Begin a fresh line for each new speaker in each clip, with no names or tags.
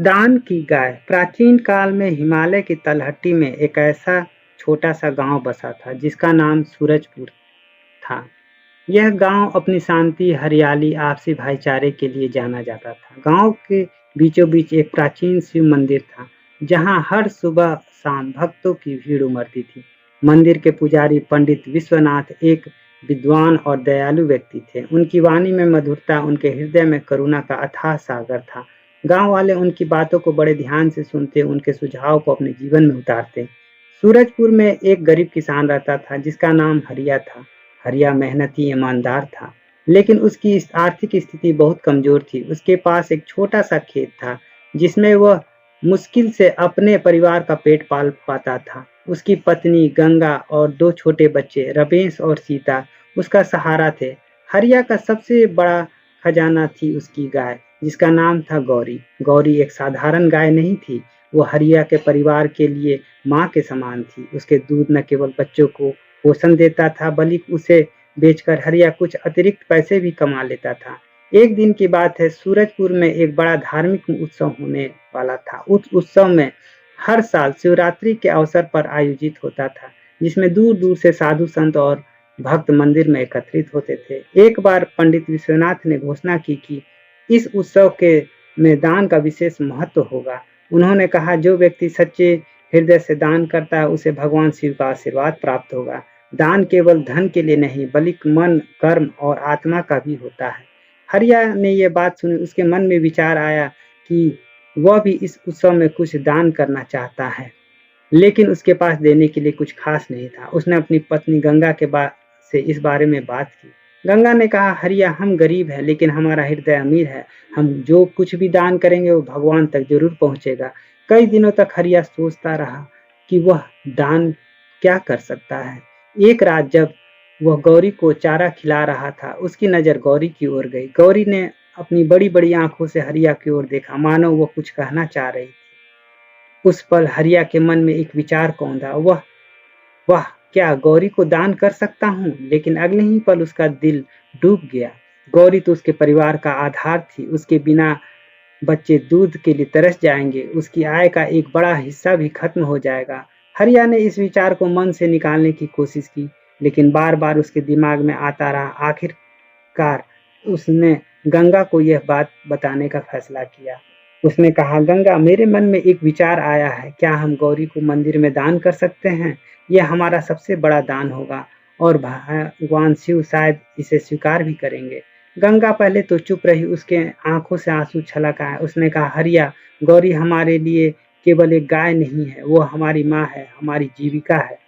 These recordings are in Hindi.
दान की गाय। प्राचीन काल में हिमालय की तलहटी में एक ऐसा छोटा सा गांव बसा था जिसका नाम सूरजपुर था। यह गांव अपनी शांति, हरियाली, आपसी भाईचारे के लिए जाना जाता था। गांव के बीचों बीच एक प्राचीन शिव मंदिर था जहां हर सुबह शाम भक्तों की भीड़ उमड़ती थी। मंदिर के पुजारी पंडित विश्वनाथ एक विद्वान और दयालु व्यक्ति थे। उनकी वाणी में मधुरता, उनके हृदय में करुणा का अथाह सागर था। गांव वाले उनकी बातों को बड़े ध्यान से सुनते, उनके सुझाव को अपने जीवन में उतारते। सूरजपुर में एक गरीब किसान रहता था जिसका नाम हरिया था। हरिया मेहनती, ईमानदार था, लेकिन उसकी आर्थिक स्थिति बहुत कमजोर थी। उसके पास एक छोटा सा खेत था जिसमें वह मुश्किल से अपने परिवार का पेट पाल पाता था। उसकी पत्नी गंगा और दो छोटे बच्चे रमेश और सीता उसका सहारा थे। हरिया का सबसे बड़ा खजाना थी उसकी गाय, जिसका नाम था गौरी। गौरी एक साधारण गाय नहीं थी, वो हरिया के परिवार के लिए माँ के समान थी। उसके दूध न केवल बच्चों को पोषण देता था, बल्कि उसे बेचकर हरिया कुछ अतिरिक्त पैसे भी कमा लेता था। एक दिन की बात है, सूरजपुर में एक बड़ा धार्मिक उत्सव होने वाला था। उस उत्सव में हर साल शिवरात्रि के अवसर पर आयोजित होता था, जिसमें दूर दूर से साधु संत और भक्त मंदिर में एकत्रित होते थे। एक बार पंडित विश्वनाथ ने घोषणा की कि इस उत्सव के में दान का विशेष महत्व होगा। उन्होंने कहा, जो व्यक्ति सच्चे हृदय से दान करता है उसे भगवान शिव का आशीर्वाद प्राप्त होगा। दान केवल धन के लिए नहीं, बल्कि मन, कर्म और आत्मा का भी होता है। हरिया ने यह बात सुनी। उसके मन में विचार आया कि वह भी इस उत्सव में कुछ दान करना चाहता है, लेकिन उसके पास देने के लिए कुछ खास नहीं था। उसने अपनी पत्नी गंगा के से इस बारे में बात की। गंगा ने कहा, हरिया, हम गरीब हैं लेकिन हमारा हृदय अमीर है। हम जो कुछ भी दान करेंगे वो भगवान तक जरूर पहुंचेगा। कई दिनों तक हरिया सोचता रहा कि वह दान क्या कर सकता है। एक रात जब वह गौरी को चारा खिला रहा था, उसकी नजर गौरी की ओर गई। गौरी ने अपनी बड़ी बड़ी आंखों से हरिया की ओर देखा, मानो वह कुछ कहना चाह रही थी। उस पल हरिया के मन में एक विचार कौंधा, वह वाह, क्या गौरी को दान कर सकता हूँ। लेकिन अगले ही पल उसका दिल डूब गया। गौरी तो उसके परिवार का आधार थी। उसके बिना बच्चे दूध के लिए तरस जाएंगे, उसकी आय का एक बड़ा हिस्सा भी खत्म हो जाएगा। हरिया ने इस विचार को मन से निकालने की कोशिश की, लेकिन बार बार उसके दिमाग में आता रहा। आखिरकार उसने गंगा को यह बात बताने का फैसला किया। उसने कहा, गंगा, मेरे मन में एक विचार आया है। क्या हम गौरी को मंदिर में दान कर सकते हैं? यह हमारा सबसे बड़ा दान होगा और भगवान शिव शायद इसे स्वीकार भी करेंगे। गंगा पहले तो चुप रही, उसके आंखों से आंसू छलक आए। उसने कहा, हरिया, गौरी हमारे लिए केवल एक गाय नहीं है, वो हमारी माँ है, हमारी जीविका है।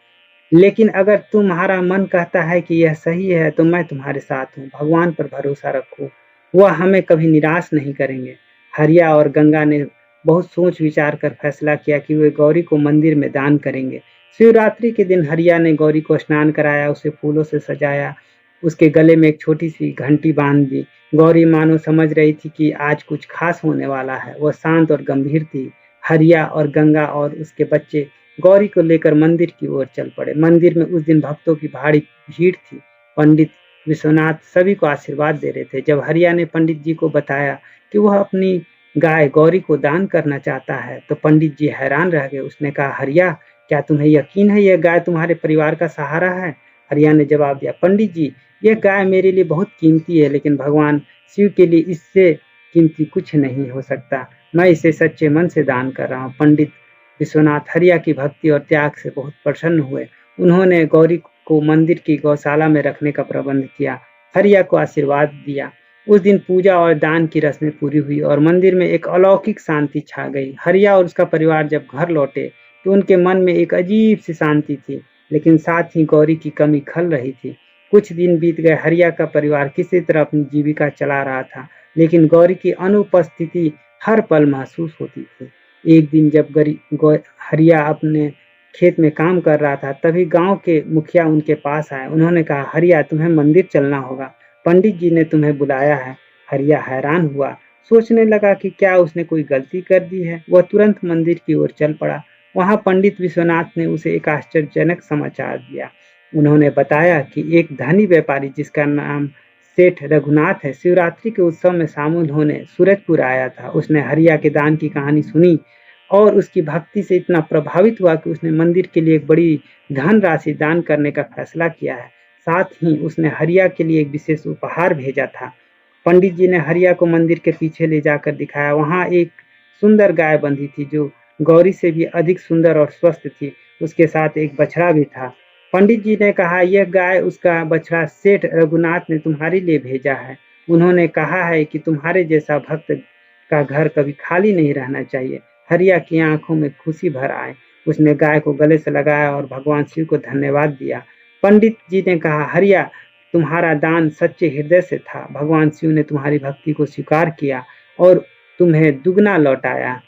लेकिन अगर तुम्हारा मन कहता है कि यह सही है तो मैं तुम्हारे साथ हूँ। भगवान पर भरोसा रखो, वह हमें कभी निराश नहीं करेंगे। हरिया और गंगा ने बहुत सोच विचार कर फैसला किया कि वे गौरी को मंदिर में दान करेंगे। शिवरात्रि के दिन हरिया ने गौरी को स्नान कराया, उसे फूलों से सजाया, उसके गले में एक छोटी सी घंटी बांध दी। गौरी मानो समझ रही थी कि आज कुछ खास होने वाला है। वह शांत और गंभीर थी। हरिया और गंगा और उसके बच्चे गौरी को लेकर मंदिर की ओर चल पड़े। मंदिर में उस दिन भक्तों की भारी भीड़ थी। पंडित विश्वनाथ सभी को आशीर्वाद दे रहे थे। जब हरिया ने पंडित जी को बताया कि वह अपनी गाय गौरी को दान करना चाहता है, तो पंडित जी हैरान रह गए। उसने कहा, हरिया, क्या तुम्हें यकीन है यह गाय तुम्हारे परिवार का सहारा है? हरिया ने जवाब दिया, पंडित जी, यह गाय मेरे लिए बहुत कीमती है, लेकिन भगवान शिव के लिए इससे कीमती कुछ नहीं हो सकता। मैं इसे सच्चे मन से दान कर रहा हूँ। पंडित विश्वनाथ हरिया की भक्ति और त्याग से बहुत प्रसन्न हुए। उन्होंने गौरी को मंदिर की गौशाला में रखने का प्रबंध किया, हरिया को आशीर्वाद दिया। उस दिन पूजा और दान की रस्में पूरी हुई और मंदिर में एक अलौकिक शांति छा गई। हरिया और उसका परिवार जब घर लौटे तो उनके मन में एक अजीब सी शांति थी, लेकिन साथ ही गौरी की कमी खल रही थी। कुछ दिन बीत गए। हरिया का परिवार किसी तरह अपनी जीविका चला रहा था, लेकिन गौरी की अनुपस्थिति हर पल महसूस होती थी। एक दिन जब हरिया अपने खेत में काम कर रहा था, तभी गांव के मुखिया उनके पास आए। उन्होंने कहा, हरिया, तुम्हें मंदिर चलना होगा, पंडित जी ने तुम्हें बुलाया है। हरिया हैरान हुआ, सोचने लगा कि क्या उसने कोई गलती कर दी है। वह तुरंत मंदिर की ओर चल पड़ा। वहां पंडित विश्वनाथ ने उसे एक आश्चर्यजनक समाचार दिया। उन्होंने बताया कि एक धनी व्यापारी जिसका नाम सेठ रघुनाथ है, शिवरात्रि के उत्सव में शामिल होने सूरजपुर आया था। उसने हरिया के दान की कहानी सुनी और उसकी भक्ति से इतना प्रभावित हुआ कि उसने मंदिर के लिए एक बड़ी धनराशि दान करने का फैसला किया है। साथ ही उसने हरिया के लिए एक विशेष उपहार भेजा था। पंडित जी ने हरिया को मंदिर के पीछे ले जाकर दिखाया। वहां एक सुंदर गाय बंधी थी जो गौरी से भी अधिक सुंदर और स्वस्थ थी। उसके साथ एक बछड़ा भी था। पंडित जी ने कहा, यह गाय उसका बछड़ा सेठ रघुनाथ ने तुम्हारे लिए भेजा है। उन्होंने कहा है कि तुम्हारे जैसा भक्त का घर कभी खाली नहीं रहना चाहिए। हरिया की आंखों में खुशी भर आए। उसने गाय को गले से लगाया और भगवान शिव को धन्यवाद दिया। पंडित जी ने कहा, हरिया, तुम्हारा दान सच्चे हृदय से था। भगवान शिव ने तुम्हारी भक्ति को स्वीकार किया और तुम्हें दुगना लौटाया।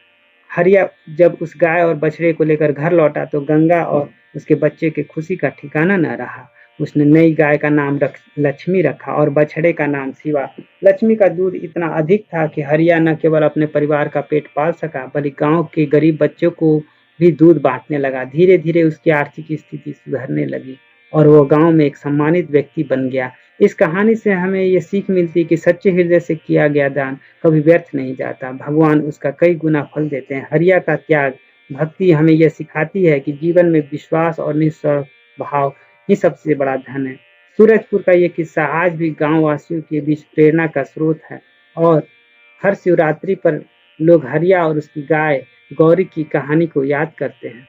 हरिया जब उस गाय और बछड़े को लेकर घर लौटा तो गंगा और उसके बच्चे के खुशी का ठिकाना न रहा। उसने नई गाय का नाम लक्ष्मी रखा और बछड़े का नाम शिवा। लक्ष्मी का दूध इतना अधिक था कि हरिया न केवल अपने परिवार का पेट पाल सका बल्कि गांव के गरीब बच्चों को भी दूध बांटने लगा। धीरे धीरे उसकी आर्थिक स्थिति सुधरने लगी और वो गांव में एक सम्मानित व्यक्ति बन गया। इस कहानी से हमें ये सीख मिलती है कि सच्चे हृदय से किया गया दान कभी व्यर्थ नहीं जाता। भगवान उसका कई गुना फल देते हैं। हरिया का त्याग भक्ति हमें यह सिखाती है कि जीवन में विश्वास और निस्वार्थ भाव ही सबसे बड़ा धन है। सूरजपुर का ये किस्सा आज भी गांव वासियों के बीच प्रेरणा का स्रोत है और हर शिवरात्रि पर लोग हरिया और उसकी गाय गौरी की कहानी को याद करते हैं।